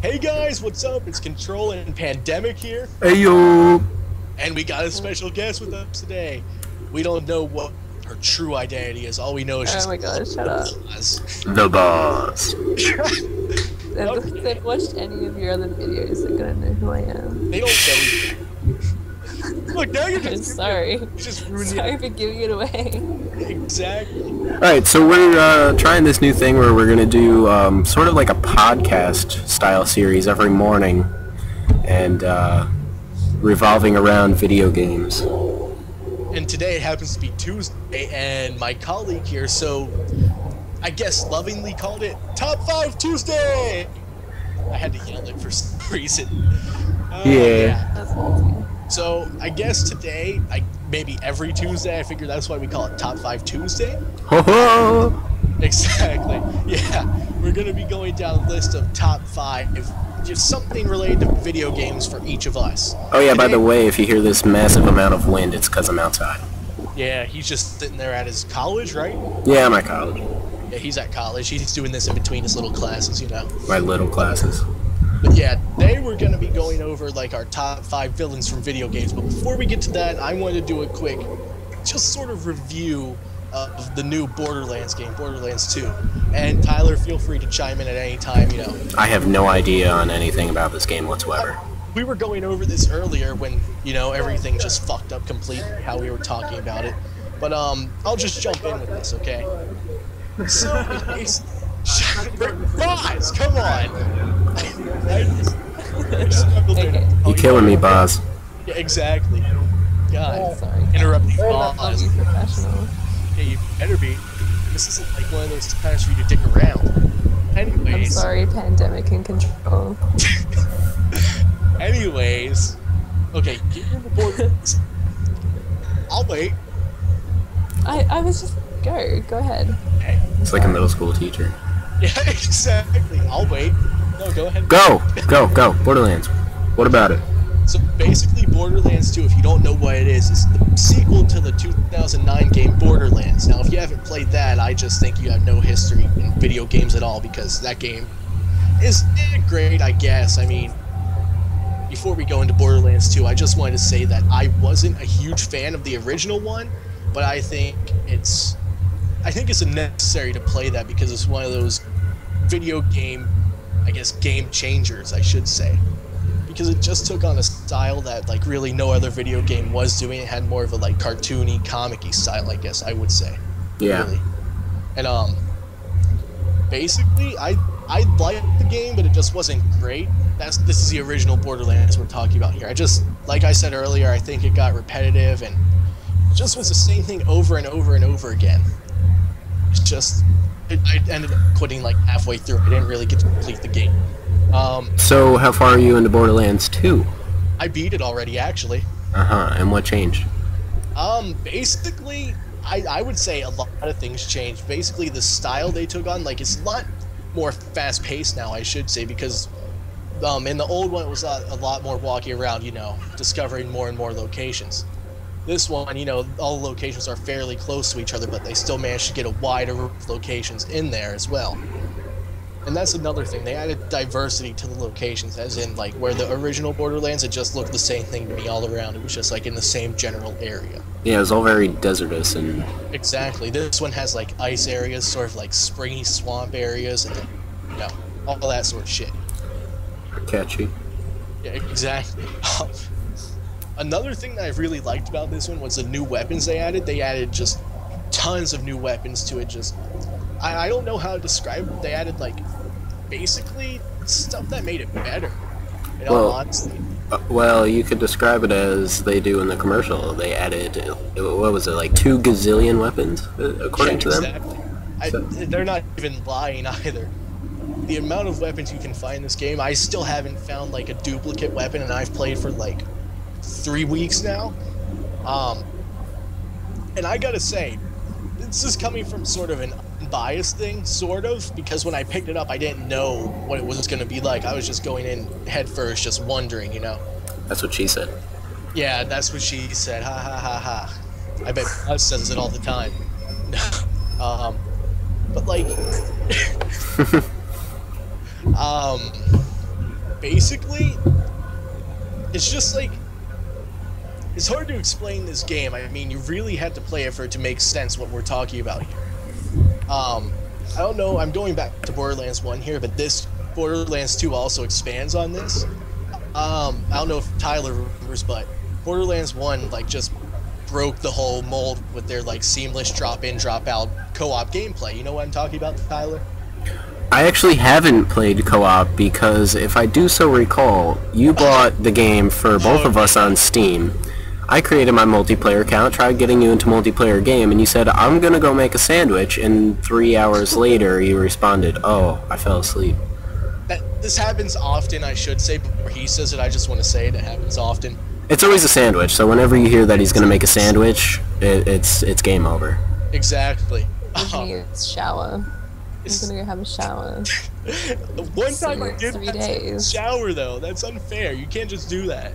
Hey guys, what's up? It's Control and Pandemic here, Hey yo! and we got a special guest with us today. We don't know what her true identity is. All we know is Oh she's my gosh, shut up. The boss. If they've watched any of your other videos, they're gonna know who I am. They don't know. Look, now you're I'm just sorry. you just ruined Sorry for giving it away. Exactly. Alright, so we're trying this new thing where we're gonna do sort of like a podcast style series every morning and revolving around video games. And today it happens to be Tuesday, and my colleague here, so I guess lovingly called it Top 5 Tuesday! I had to yell it for some reason. Yeah. That's awesome. So I guess today, maybe every Tuesday, I figure that's why we call it Top 5 Tuesday. Ho ho! Exactly. Yeah, we're gonna be going down a list of top 5, just something related to video games for each of us. Oh yeah, by Today, the way, if you hear this massive amount of wind, it's because I'm outside. yeah, he's just sitting there at his college, right? Yeah, I'm at college. Yeah, he's at college. He's doing this in between his little classes, you know. My little classes. But yeah, today we're gonna be going over like our top 5 villains from video games. But before we get to that, I wanted to do a quick, just sort of review of the new Borderlands game, Borderlands 2. And Tyler, feel free to chime in at any time, you know. I have no idea on anything about this game whatsoever. We were going over this earlier when, you know, everything just fucked up completely, how we were talking about it. But I'll just jump in with this, okay? So, Boz, come on! Okay. You're killing me, boss. Yeah, exactly. God, Sorry. interrupting I'll Boz. be professional. Yeah, you better be. This isn't like one of those times for you to dick around. I'm Anyways, sorry, Pandemic and Control. anyways, okay, get in the board. I'll wait. I was just go ahead. Hey, It's like a middle school teacher. yeah, exactly. I'll wait. No, go ahead. Go! Go! Go! Borderlands. What about it? So basically, Borderlands 2, if you don't know what it is the sequel to the 2009 game Borderlands. Now, if you haven't played that, I just think you have no history in video games at all, because that game is great, I guess. I mean, before we go into Borderlands 2, I just wanted to say that I wasn't a huge fan of the original one, but I think it's necessary to play that because it's one of those video game, I guess, game changers, I should say. Because it just took on a style that like really no other video game was doing. It had more of a like cartoony, comic-y style, I guess I would say. Yeah. Really. And basically I liked the game, but it just wasn't great. This is the original Borderlands we're talking about here. Like I said earlier, I think it got repetitive and it just was the same thing over and over and over again. It's just I ended up quitting like halfway through. I didn't really get to complete the game. So, how far are you into Borderlands 2? I beat it already, actually. Uh-huh, and what changed? Basically, I would say a lot of things changed. Basically, the style they took on, like, it's a lot more fast-paced now, I should say, because in the old one, it was a lot more walking around, you know, discovering more and more locations. This one, you know, all the locations are fairly close to each other, but they still managed to get a wider array of locations in there as well. And that's another thing. They added diversity to the locations, as in, like, where the original Borderlands, it just looked the same thing to me all around. It was just, like, in the same general area. Yeah, it was all very desertous and... Exactly. This one has, like, ice areas, sort of, like, springy swamp areas, and, you know, all that sort of shit. catchy. Yeah, exactly. Another thing that I really liked about this one was the new weapons they added. They added just tons of new weapons to it. Just, I don't know how to describe it. They added, like, basically stuff that made it better. In all honesty. Well, you could describe it as they do in the commercial. They added, what was it, like 2 gazillion weapons, according to them? Exactly. They're not even lying either. The amount of weapons you can find in this game, I still haven't found, like, a duplicate weapon, and I've played for, like, 3 weeks now. And I gotta say, this is coming from sort of an unbiased thing, sort of, because when I picked it up, I didn't know what it was gonna be like. I was just going in head first, just wondering, you know? That's what she said. Yeah, that's what she said. Ha ha ha ha. I bet Buzz says it all the time. But like, basically, it's just like, it's hard to explain this game. I mean, you really had to play it for it to make sense what we're talking about here. I don't know, I'm going back to Borderlands 1 here, but this Borderlands 2 also expands on this. I don't know if Tyler remembers, but Borderlands 1, like, just broke the whole mold with their, like, seamless drop-in, drop-out co-op gameplay. You know what I'm talking about, Tyler? I actually haven't played co-op because, if I do so recall, you bought the game for both of us on Steam. I created my multiplayer account, tried getting you into multiplayer game, and you said, I'm gonna go make a sandwich, and 3 hours later you responded, oh, I fell asleep. This happens often, I should say. Before he says it, I just want to say it happens often. It's always a sandwich, so whenever you hear that he's gonna make a sandwich, it's game over. Exactly. It's shower. I'm gonna go have a shower. One time I did 3 days. Shower though. That's unfair. You can't just do that.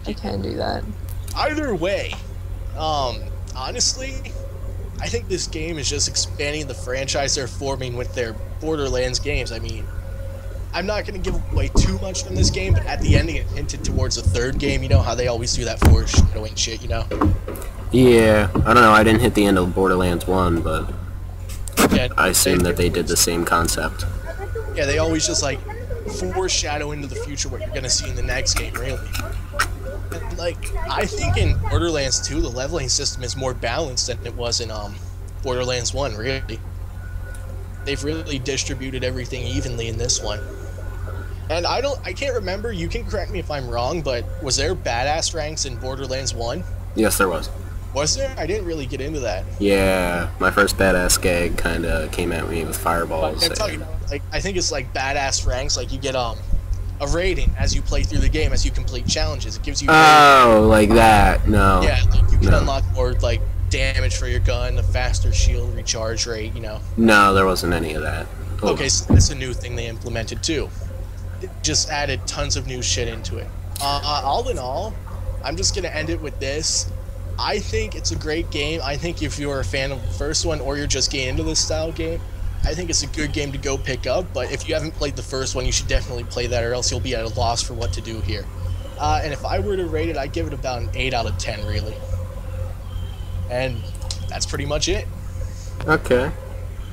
I can do that. Either way, honestly, I think this game is just expanding the franchise they're forming with their Borderlands games. I mean, I'm not going to give away too much from this game, but at the end it hinted towards a third game. You know how they always do that foreshadowing shit, you know? Yeah, I don't know, I didn't hit the end of Borderlands 1, but yeah, I assume that they did the same concept. Yeah, they always just, like, foreshadow into the future what you're going to see in the next game, really. And, like, I think in Borderlands 2, the leveling system is more balanced than it was in Borderlands 1, really. They've really distributed everything evenly in this one. And I can't remember, you can correct me if I'm wrong, but was there badass ranks in Borderlands 1? Yes, there was. Was there? I didn't really get into that. Yeah, my first badass gag kinda came at me with fireballs. Like, I think it's like badass ranks, like you get a rating as you play through the game, as you complete challenges. It gives you like that. No. Yeah, like you can unlock more, like, damage for your gun, a faster shield recharge rate, you know. No, there wasn't any of that. Oh. Okay, so that's a new thing they implemented too. It just added tons of new shit into it. All in all, I'm just gonna end it with this. I think it's a great game. I think if you're a fan of the first one, or you're just getting into this style game, I think it's a good game to go pick up. But if you haven't played the first one, you should definitely play that, or else you'll be at a loss for what to do here. And if I were to rate it, I'd give it about an 8 out of 10, really. And that's pretty much it. Okay.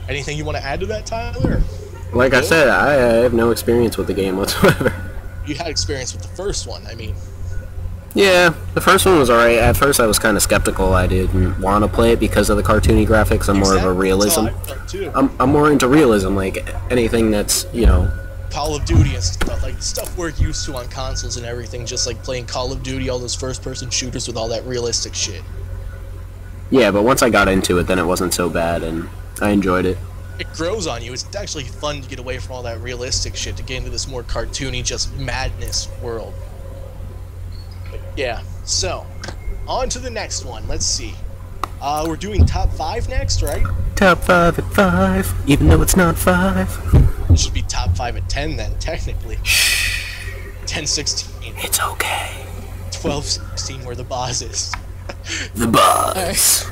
Anything you want to add to that, Tyler? Like I said, I have no experience with the game whatsoever. You had experience with the first one, I mean. Yeah, the first one was alright. At first I was kind of skeptical. I didn't want to play it because of the cartoony graphics. I'm more of a realism. I'm more into realism, like anything that's, you know... Call of Duty and stuff, like stuff we're used to on consoles and everything, just like playing Call of Duty, all those first-person shooters with all that realistic shit. Yeah, but once I got into it, then it wasn't so bad, and I enjoyed it. It grows on you. It's actually fun to get away from all that realistic shit, to get into this more cartoony, just madness world. But yeah, so, on to the next one. Let's see. We're doing top 5 next, right? Top 5 at 5, even though it's not 5. It should be top 5 at 10 then, technically. 10, 16. It's okay. 12, 16, where the boss is. The boss.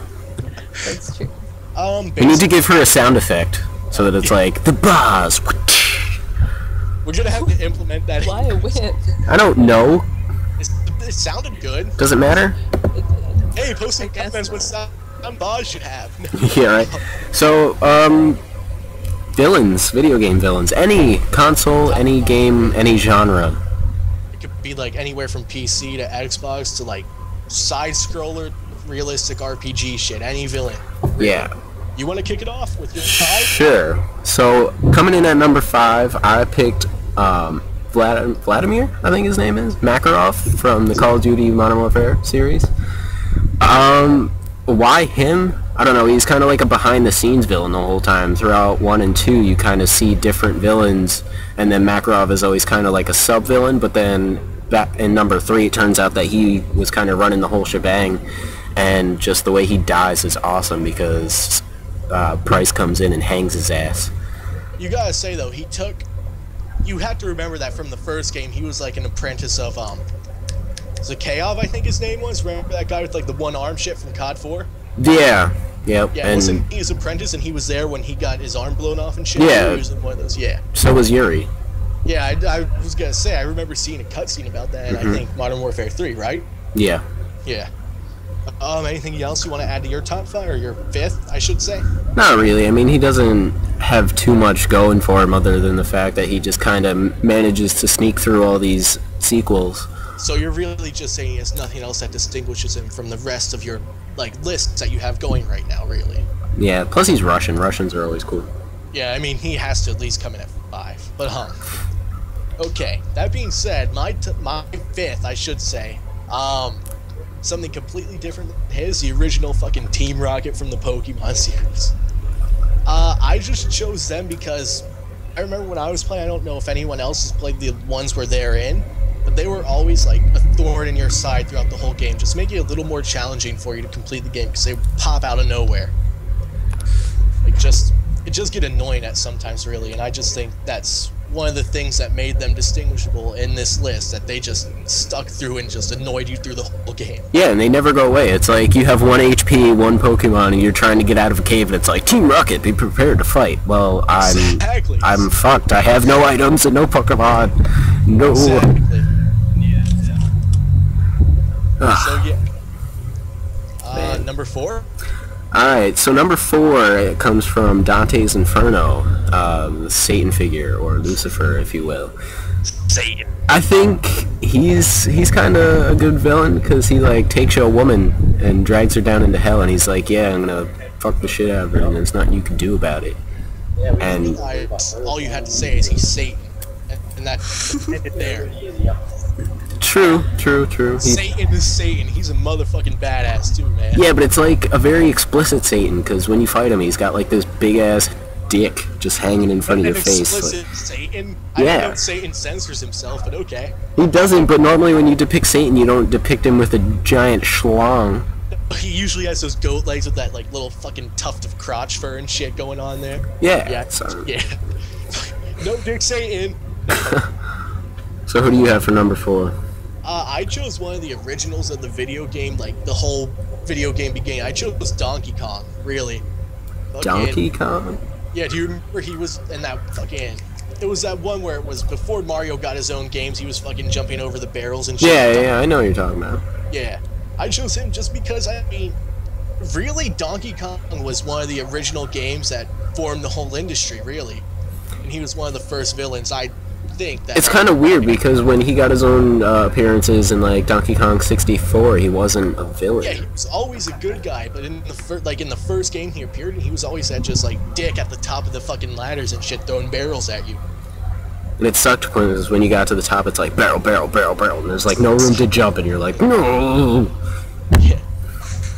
That's true. We need to give her a sound effect, so that it's like, the boss. We're gonna have to implement that. Why a whip? I don't know. It sounded good. Does it matter? Hey, post some comments what sound boss should have. Yeah, right. So, villains, video game villains. Any console, any game, any genre. It could be like anywhere from PC to Xbox to like side-scroller, realistic RPG shit. Any villain. Yeah. You want to kick it off with your 5? Sure. So, coming in at number 5, I picked Vladimir, I think his name is, Makarov from the Call of Duty Modern Warfare series. Why him? I don't know, he's kind of like a behind-the-scenes villain the whole time. Throughout 1 and 2, you kind of see different villains, and then Makarov is always kind of like a sub-villain, but then in number 3, it turns out that he was kind of running the whole shebang, and just the way he dies is awesome, because Price comes in and hangs his ass. You gotta say, though, you have to remember that from the first game, he was like an apprentice of, Zakhaev, I think his name was. Remember that guy with like the one arm shit from COD 4? Yeah. Yep. Yeah, and wasn't he his apprentice and he was there when he got his arm blown off and shit? Yeah. He was one of those, yeah. So was Yuri. Yeah, I was gonna say I remember seeing a cutscene about that. I think Modern Warfare 3, right? Yeah. Yeah. Anything else you want to add to your top 5 or your 5th, I should say? Not really. I mean, he doesn't have too much going for him other than the fact that he just kind of manages to sneak through all these sequels. So you're really just saying there's nothing else that distinguishes him from the rest of your lists that you have going right now, really? Yeah, plus he's Russian. Russians are always cool. Yeah, I mean, he has to at least come in at 5. But, okay, that being said, my 5th, I should say, something completely different than his, the original fucking Team Rocket from the Pokemon series. I just chose them because I remember when I was playing, I don't know if anyone else has played the ones where they're in, but they were always like a thorn in your side throughout the whole game, just making it a little more challenging for you to complete the game because they pop out of nowhere. It just get annoying at sometimes, really, and I just think that's one of the things that made them distinguishable in this list, that they just stuck through and just annoyed you through the whole game. Yeah, and they never go away. It's like you have 1 HP, 1 Pokemon, and you're trying to get out of a cave, and it's like, Team Rocket, be prepared to fight. Well, I'm fucked. I have no items and no Pokemon. No. Exactly. So, yeah. Number 4? Alright, so number 4, it comes from Dante's Inferno, the Satan figure, or Lucifer, if you will. Satan. I think he's kind of a good villain, because he, like, takes a woman and drags her down into hell, and he's like, yeah, I'm gonna fuck the shit out of her, and there's nothing you can do about it. And all you had to say is he's Satan, and that ended there. True. Satan is Satan. He's a motherfucking badass too, man. Yeah, but it's like a very explicit Satan, because when you fight him, he's got like this big-ass dick just hanging in front of your face. Explicit Satan? I don't know if Satan censors himself, but okay. He doesn't, but normally when you depict Satan, you don't depict him with a giant schlong. He usually has those goat legs with that like little fucking tuft of crotch fur and shit going on there. Yeah. Yeah. No dick Satan. So who do you have for number 4? I chose one of the originals of the video game, like the whole video game beginning. I chose Donkey Kong, really. Donkey Kong? Yeah, do you remember he was in that fucking... It was that one where it was before Mario got his own games, he was fucking jumping over the barrels and shit. Yeah, I know what you're talking about. Yeah. I chose him just because, I mean, really, Donkey Kong was one of the original games that formed the whole industry, really. And he was one of the first villains, I think. That it's kind of weird, because when he got his own appearances in, like, Donkey Kong 64, he wasn't a villain. Yeah, he was always a good guy, but in the first game he appeared in, he was always that just, like, dick at the top of the fucking ladders and shit, throwing barrels at you. And it sucked because when you got to the top, it's like, barrel, and there's, like, no room to jump, and you're like, no! Yeah.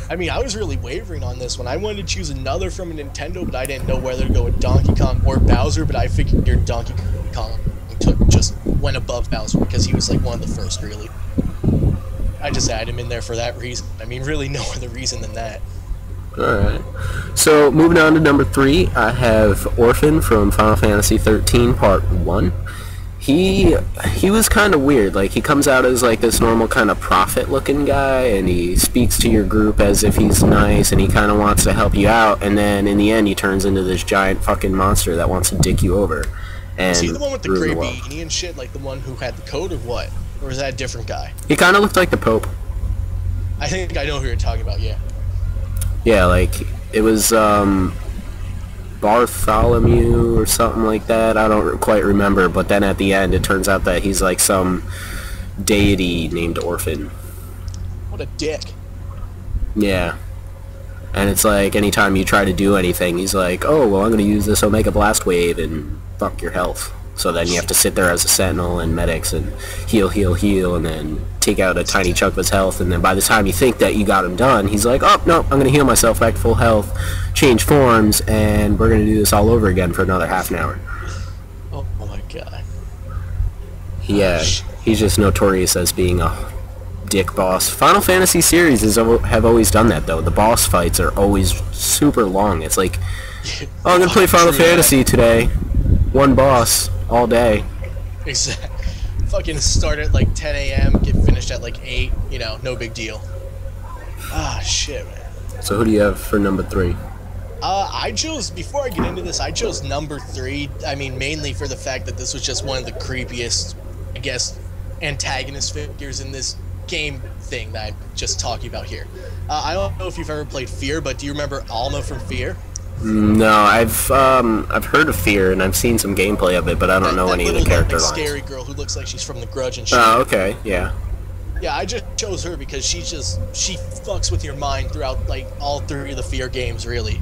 I mean, I was really wavering on this one. I wanted to choose another from a Nintendo, but I didn't know whether to go with Donkey Kong or Bowser, but I figured Donkey Kong just went above Bowser because he was like one of the first, really. I just added him in there for that reason. I mean, really no other reason than that. Alright. So, moving on to number 3, I have Orphan from Final Fantasy 13 Part 1. He was kind of weird. Like, he comes out as like this normal kind of prophet-looking guy, and he speaks to your group as if he's nice, and he kind of wants to help you out, and then in the end he turns into this giant fucking monster that wants to dick you over. And is he the one with the gray beanie and shit, like the one who had the coat, or what? Or is that a different guy? He kind of looked like the Pope. I think I know who you're talking about, yeah. Yeah, like, it was, Bartholomew or something like that. I don't quite remember, but then at the end it turns out that he's like some deity named Orphan. What a dick. Yeah. And it's like, anytime you try to do anything, he's like, oh, well, I'm going to use this Omega Blast Wave and fuck your health. So then you have to sit there as a sentinel and medics and heal, and then take out a tiny chunk of his health, and then by the time you think that you got him done, he's like, oh, no, I'm going to heal myself back to full health, change forms, and we're going to do this all over again for another half an hour. Oh my god. Yeah, he's just notorious as being a dick boss. Final Fantasy series have always done that, though. The boss fights are always super long. It's like, oh, I'm going to play Final Fantasy today. One boss, all day. Exactly. Fucking start at like 10 a.m., get finished at like 8, you know, no big deal. Ah, shit, man. So who do you have for number 3? I chose, before I get into this, I chose number 3. I mean, mainly for the fact that this was just one of the creepiest, I guess, antagonist figures in this game thing that I'm just talking about here. I don't know if you've ever played F.E.A.R, but do you remember Alma from F.E.A.R? No, I've heard of F.E.A.R and I've seen some gameplay of it, but I don't know any of the character lines. Scary girl who looks like she's from The Grudge and shit. Oh, okay, yeah. Yeah, I just chose her because she fucks with your mind throughout, like, all 3 of the F.E.A.R games, really.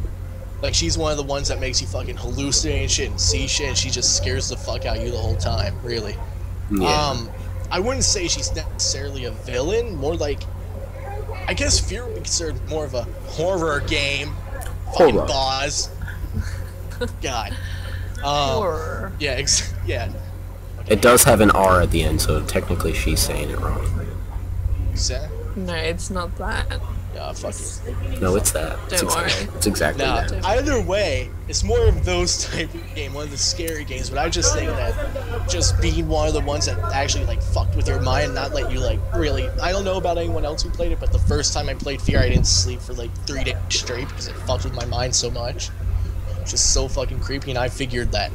Like, she's one of the ones that makes you fucking hallucinate and shit and see shit, and she just scares the fuck out of you the whole time, really. Yeah. I wouldn't say she's necessarily a villain, more like, I guess F.E.A.R would be considered more of a horror game. Fucking boss. God. Horror. Yeah, yeah. Okay. It does have an R at the end, so technically she's saying it wrong. Exactly. No, it's not that. Yeah, fuck it. No, it's that. Don't worry. It's exactly that. Either way, it's more of those type of game, one of the scary games, but I just think that just being one of the ones that actually, like, fucked with your mind, not let you, like, really... I don't know about anyone else who played it, but the first time I played F.E.A.R, I didn't sleep for, like, 3 days straight because it fucked with my mind so much. It's just so fucking creepy, and I figured that,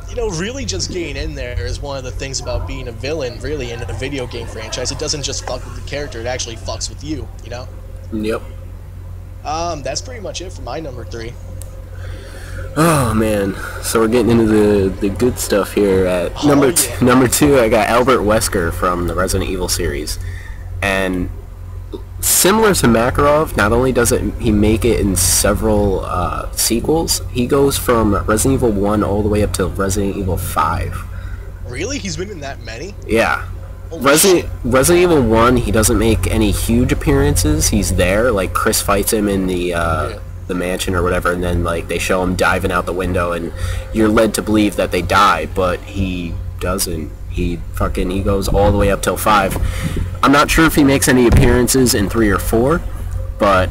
you know, really just getting in there is one of the things about being a villain, really, in a video game franchise. It doesn't just fuck with the character, it actually fucks with you, you know? Yep. That's pretty much it for my number 3. Oh man, so we're getting into the good stuff here. At number 2, I got Albert Wesker from the Resident Evil series, and similar to Makarov, not only does he make it in several sequels, he goes from Resident Evil 1 all the way up to Resident Evil 5. Really? He's been in that many? Yeah. Resident Evil 1, he doesn't make any huge appearances. He's there, like Chris fights him in the mansion or whatever, and then like they show him diving out the window, and you're led to believe that they die, but he doesn't. He goes all the way up till 5. I'm not sure if he makes any appearances in 3 or 4, but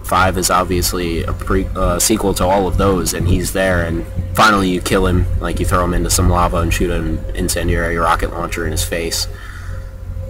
5 is obviously a sequel to all of those, and he's there, and finally you kill him, like you throw him into some lava and shoot an incendiary rocket launcher in his face.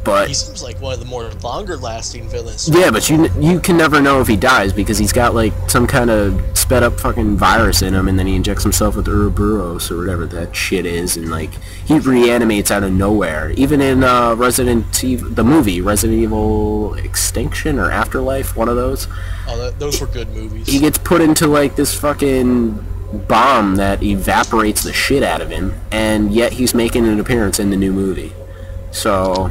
But he seems like one of the more longer-lasting villains. Yeah, but you can never know if he dies because he's got like some kind of sped-up fucking virus in him, and then he injects himself with Ouroboros or whatever that shit is, and like he reanimates out of nowhere. Even in Resident Evil, the movie Resident Evil Extinction or Afterlife, one of those. Oh, those were good movies. He gets put into like this fucking bomb that evaporates the shit out of him, and yet he's making an appearance in the new movie. So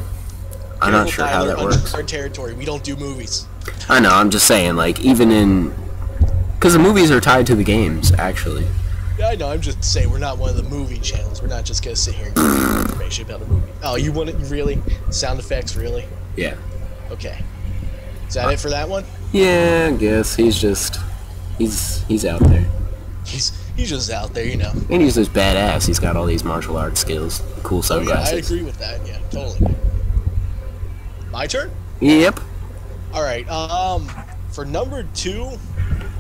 I'm not sure how that works. Our territory. We don't do movies. I know. I'm just saying, like, even in, because the movies are tied to the games, actually. Yeah, I know. I'm just saying we're not one of the movie channels. We're not just gonna sit here and give information about a movie. Oh, you want it? Really? Sound effects? Really? Yeah. Okay. Is that it for that one? Yeah, I guess he's just he's out there. He's just out there, you know. And he's just badass. He's got all these martial arts skills, cool sunglasses. Yeah, I agree with that. Yeah, totally. My turn? Yep. Alright, for number 2,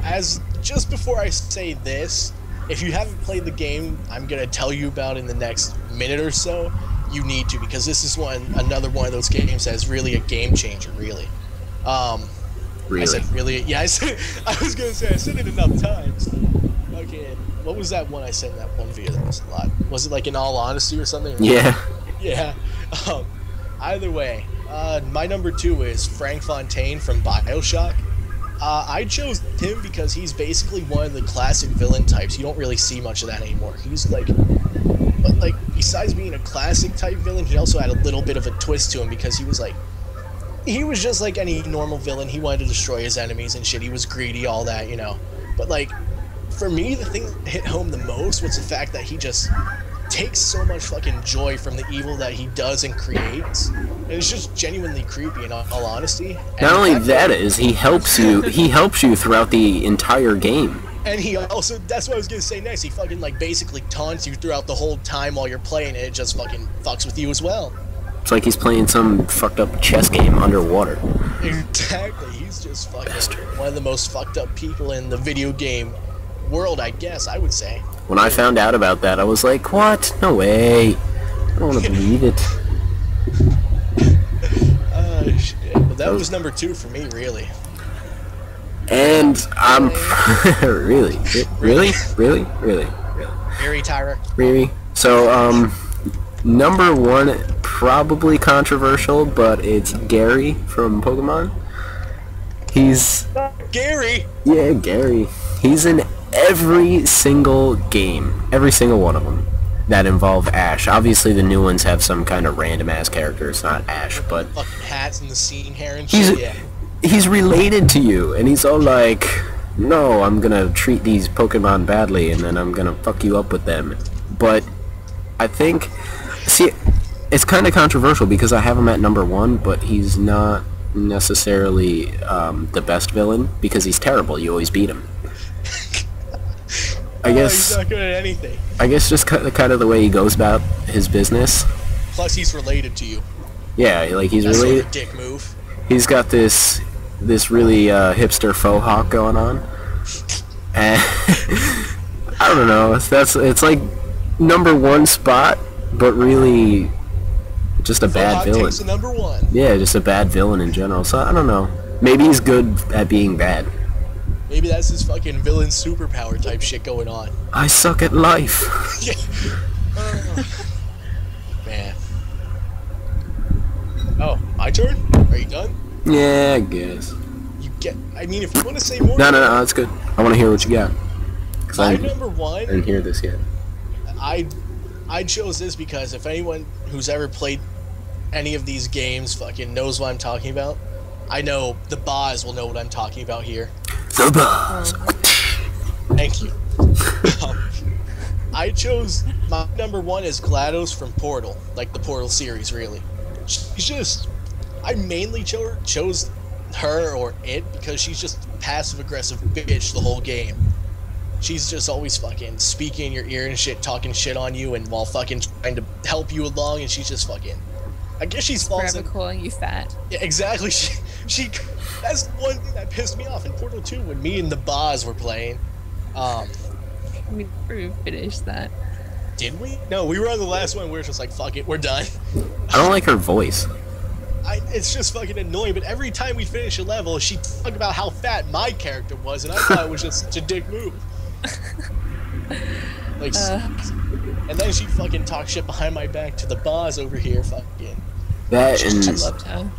as just before I say this, if you haven't played the game I'm gonna tell you about in the next minute or so, you need to, because this is another one of those games that is really a game changer, really. Really? I said really, yeah, I was gonna say I said it enough times. Okay, what was that one I said in that one video that was a lot? Was it like In All Honesty or something? Yeah. Yeah. Either way, my number 2 is Frank Fontaine from BioShock. I chose him because he's basically one of the classic villain types. You don't really see much of that anymore. He's like, but like, besides being a classic type villain, he also had a little bit of a twist to him because he was just like any normal villain. He wanted to destroy his enemies and shit. He was greedy, all that, you know. But like, for me, the thing that hit home the most was the fact that he just takes so much fucking joy from the evil that he does and creates, and it's just genuinely creepy in all honesty. And not only that is, he helps you throughout the entire game. And he also, that's what I was gonna say next, he fucking like basically taunts you throughout the whole time while you're playing, and it just fucking fucks with you as well. It's like he's playing some fucked up chess game underwater. Exactly, he's just fucking one of the most fucked up people in the video game world, I guess, I would say. When I found out about that, I was like, what? No way. I don't want to believe it. Shit. But that was number 2 for me, really. And I'm really. Very Tyra. Really. So number one, probably controversial, but it's Gary from Pokemon. He's Gary. Yeah, Gary. He's in every single game, every single one of them that involve Ash. Obviously, the new ones have some kind of random ass character. It's not Ash, but fucking hats and the scene hair and shit. Yeah. He's related to you, and he's all like, "No, I'm gonna treat these Pokemon badly, and then I'm gonna fuck you up with them." But I think, see, it's kind of controversial because I have him at number one, but he's not necessarily the best villain because he's terrible. You always beat him. I guess he's not good at anything. I guess just kind of the way he goes about his business. Plus, he's related to you. Yeah, like he's That's related. Sort of dick move. He's got this really hipster faux hawk going on, and I don't know. It's like number one spot, but really just a bad villain. Takes the number one. Yeah, just a bad villain in general. So I don't know. Maybe he's good at being bad. Maybe that's his fucking villain superpower type shit going on. I suck at life. Yeah. Man. Oh, my turn? Are you done? Yeah, I guess. I mean, if you want to say more... No, that's good. I want to hear what you got. My number one... I didn't hear this yet. I chose this because if anyone who's ever played any of these games fucking knows what I'm talking about, I know the Boz will know what I'm talking about here. The Boz! Thank you. I chose... My number one is GLaDOS from Portal. Like the Portal series, really. She's just... I mainly chose her or it because she's just passive-aggressive bitch the whole game. She's just always fucking speaking in your ear and shit, talking shit on you, and while fucking trying to help you along, and she's just fucking... I guess she's forever calling you fat. Yeah, exactly. She that's the one thing that pissed me off in Portal 2 when me and the Boz were playing. We never finished that. Did we? No, we were on the last one. We were just like, fuck it, we're done. I don't like her voice. It's just fucking annoying, but every time we finish a level, she talked about how fat my character was, and I thought it was just such a dick move. Like, and then she fucking talk shit behind my back to the Boz over here, fucking. That and I loved her.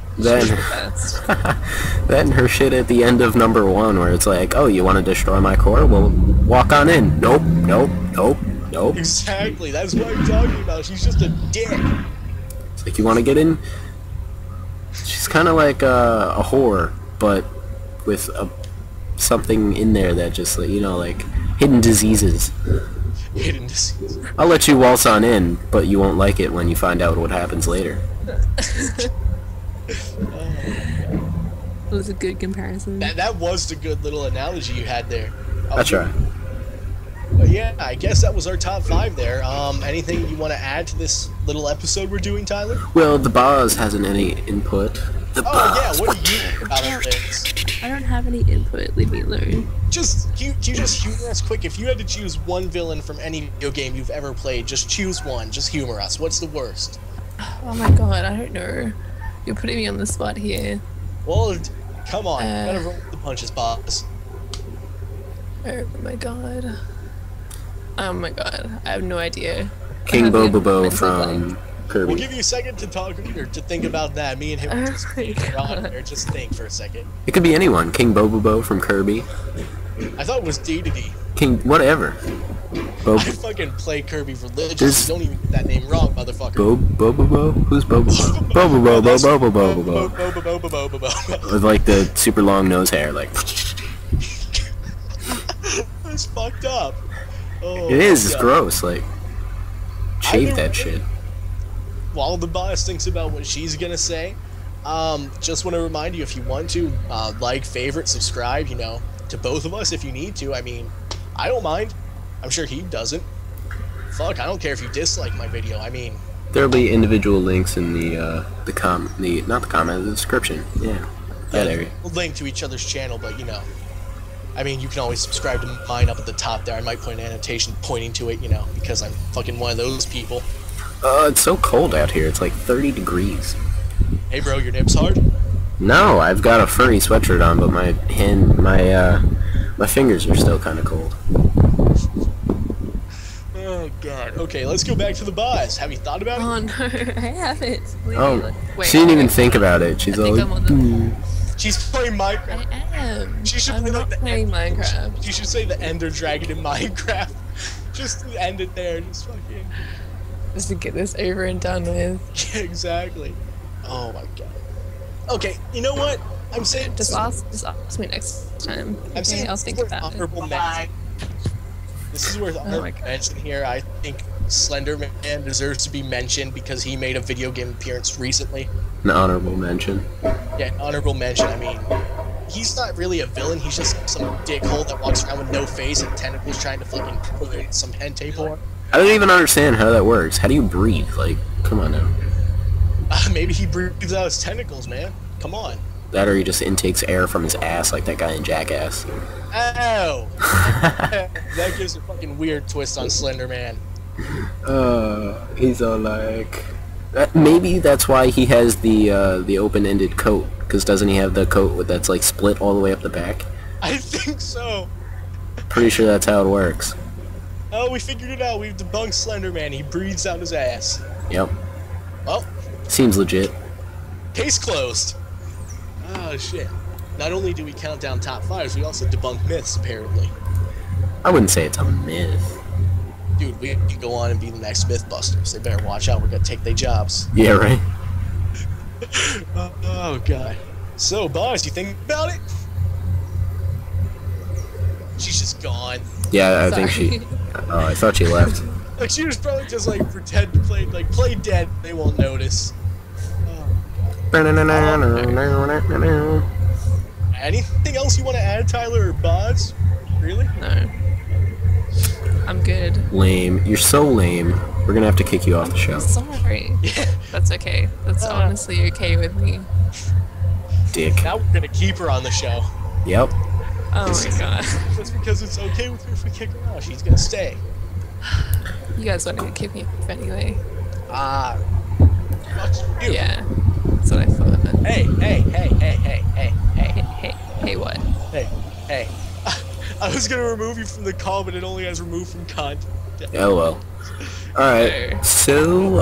That and her shit at the end of number one, where it's like, oh, you want to destroy my core? Well, walk on in. Nope. Exactly, that's what I'm talking about. She's just a dick. It's like, you want to get in? She's kind of like a whore, but with something in there that just, you know, like hidden diseases. Hidden diseases. I'll let you waltz on in, but you won't like it when you find out what happens later. It was a good comparison. That was the good little analogy you had there. That's right. But yeah, I guess that was our top 5 there. Anything you want to add to this little episode we're doing, Tyler? Well, the Boz hasn't any input. The Boz. Yeah, what do you think about this? I don't have any input, leave me alone. Just humor us quick. If you had to choose one villain from any video game you've ever played, just choose one. Just humor us. What's the worst? Oh my god, I don't know. You're putting me on the spot here. Well, come on. You gotta roll with the punches, Boz. Oh my god. Oh my god, I have no idea. King Bobobo from Kirby. We'll give you a second to talk or to think about that. Me and him will just on there. Just think for a second. It could be anyone. King Bobobo from Kirby. I thought it was D. King, whatever. I fucking play Kirby religiously. Don't even get that name wrong, motherfucker. Bobobo? Who's Bobobo? Bobobo. With like the super long nose hair, like. That's fucked up. Oh, it is. It's gross. Like, shave that shit. While the Boz thinks about what she's gonna say, just want to remind you, if you want to, like, favorite, subscribe, you know, to both of us if you need to. I mean, I don't mind. I'm sure he doesn't. Fuck, I don't care if you dislike my video. I mean, there'll be individual links in the description. Yeah. That area. We'll link to each other's channel, but you know. I mean, you can always subscribe to mine up at the top there. I might put an annotation pointing to it, you know, because I'm fucking one of those people. It's so cold out here. It's like 30 degrees. Hey, bro, your nip's hard? No, I've got a furry sweatshirt on, but my fingers are still kind of cold. Oh god. Okay, let's go back to the boss. Have you thought about it? Oh no, I haven't. Leave me Oh, alone. Wait, she didn't even wait. think about it. She's I think like, I'm on the. She's playing Minecraft. I am. She should I'm play not like the playing Minecraft. You should say the Ender Dragon in Minecraft. Just end it there. Just fucking. Just to get this over and done with. Yeah, exactly. Oh my god. Okay, you know what? I'm saying Just ask me next time. I'm saying I'll think about it. honorable mention. This is worth honorable mention here. I think Slender Man deserves to be mentioned because he made a video game appearance recently. an honorable mention. Yeah, honorable mention. I mean, he's not really a villain. He's just some dickhole that walks around with no face and tentacles trying to fucking put some hentai porn. I don't even understand how that works. How do you breathe? Like, come on now. Maybe he breathes out his tentacles, man. Come on. That or he just intakes air from his ass like that guy in Jackass. Ow! That gives a fucking weird twist on Slender Man. He's all like... maybe that's why he has the open-ended coat. Because doesn't he have the coat that's like split all the way up the back? I think so. Pretty sure that's how it works. Oh, we figured it out. We've debunked Slender Man. He breathes out his ass. Yep. Well, Seems legit. case closed. Oh, shit. Not only do we count down top fives, we also debunk myths, apparently. I wouldn't say it's a myth. Dude, we can go on and be the next Mythbusters. They better watch out. We're gonna take their jobs. Yeah, right? Oh, God. So, boss, you think about it? She's just gone. Yeah, I think she... Oh, I thought she left. Like, she was probably just, like, pretend to play, like, play dead. They won't notice. Anything else you want to add, Tyler or Boz? Really? No. I'm good. Lame. You're so lame. We're gonna have to kick you off the show. Sorry. Yeah. That's okay. That's honestly okay with me. Dick. Now we're gonna keep her on the show. Yep. Oh my god. Just because it's okay with her if we kick her off. She's gonna stay. You guys want to kick me off anyway. Fuck you. Yeah. That's what I thought. Hey, hey, hey, hey, hey, hey, hey. Hey, what? Hey, hey. I was gonna remove you from the call, but it only has removed from content. Oh well. Alright. So,